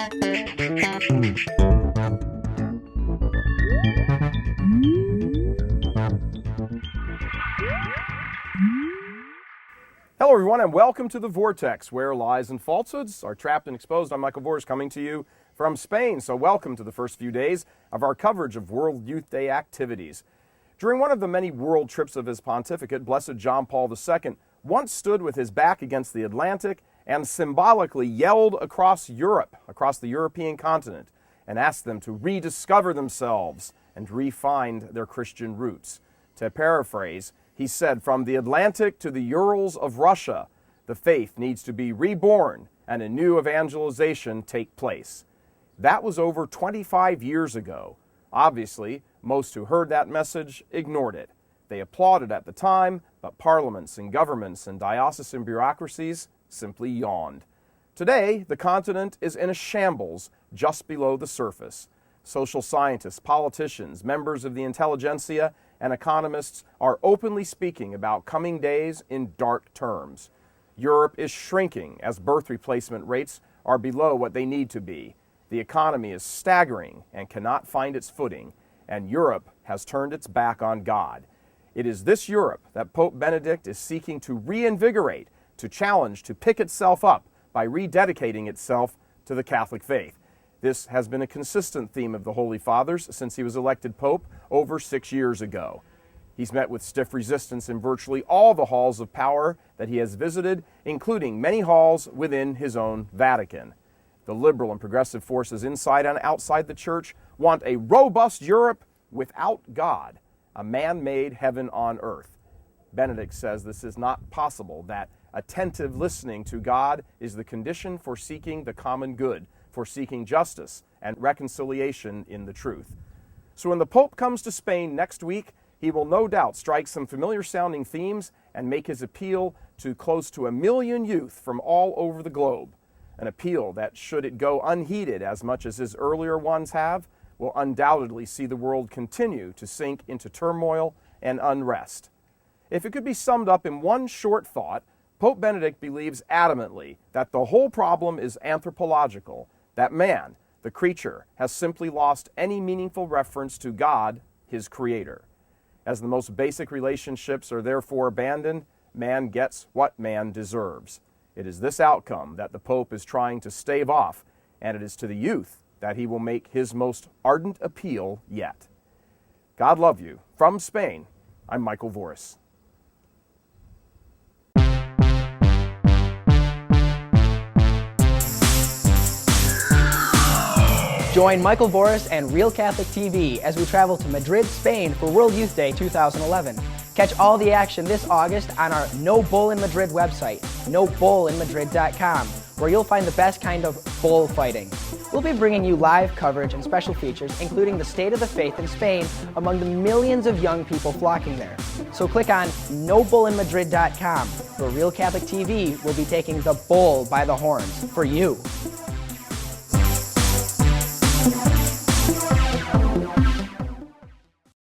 Hello everyone and welcome to The Vortex, where lies and falsehoods are trapped and exposed. I'm Michael Voris coming to you from Spain, so welcome to the first few days of our coverage of World Youth Day activities. During one of the many world trips of his pontificate, Blessed John Paul II once stood with his back against the Atlantic and symbolically yelled across Europe, across the European continent, and asked them to rediscover themselves and re-find their Christian roots. To paraphrase, he said, "From the Atlantic to the Urals of Russia, the faith needs to be reborn and a new evangelization take place." That was over 25 years ago. Obviously, most who heard that message ignored it. They applauded at the time, but parliaments and governments and diocesan bureaucracies simply yawned. Today, the continent is in a shambles just below the surface. Social scientists, politicians, members of the intelligentsia, and economists are openly speaking about coming days in dark terms. Europe is shrinking as birth replacement rates are below what they need to be. The economy is staggering and cannot find its footing, and Europe has turned its back on God. It is this Europe that Pope Benedict is seeking to reinvigorate, to challenge, to pick itself up by rededicating itself to the Catholic faith. This has been a consistent theme of the Holy Fathers since he was elected Pope over 6 years ago. He's met with stiff resistance in virtually all the halls of power that he has visited, including many halls within his own Vatican. The liberal and progressive forces inside and outside the Church want a robust Europe without God, a man-made heaven on earth. Benedict says this is not possible, that attentive listening to God is the condition for seeking the common good, for seeking justice and reconciliation in the truth. So when the Pope comes to Spain next week, he will no doubt strike some familiar-sounding themes and make his appeal to close to 1 million youth from all over the globe. An appeal that, should it go unheeded as much as his earlier ones have, will undoubtedly see the world continue to sink into turmoil and unrest. If it could be summed up in one short thought, Pope Benedict believes adamantly that the whole problem is anthropological, that man, the creature, has simply lost any meaningful reference to God, his creator. As the most basic relationships are therefore abandoned, man gets what man deserves. It is this outcome that the Pope is trying to stave off, and it is to the youth that he will make his most ardent appeal yet. God love you. From Spain, I'm Michael Voris. Join Michael Voris and Real Catholic TV as we travel to Madrid, Spain for World Youth Day 2011. Catch all the action this August on our No Bull in Madrid website, nobullinmadrid.com, where you'll find the best kind of bullfighting. We'll be bringing you live coverage and special features, including the state of the faith in Spain among the millions of young people flocking there. So click on nobullinmadrid.com, where Real Catholic TV will be taking the bull by the horns for you.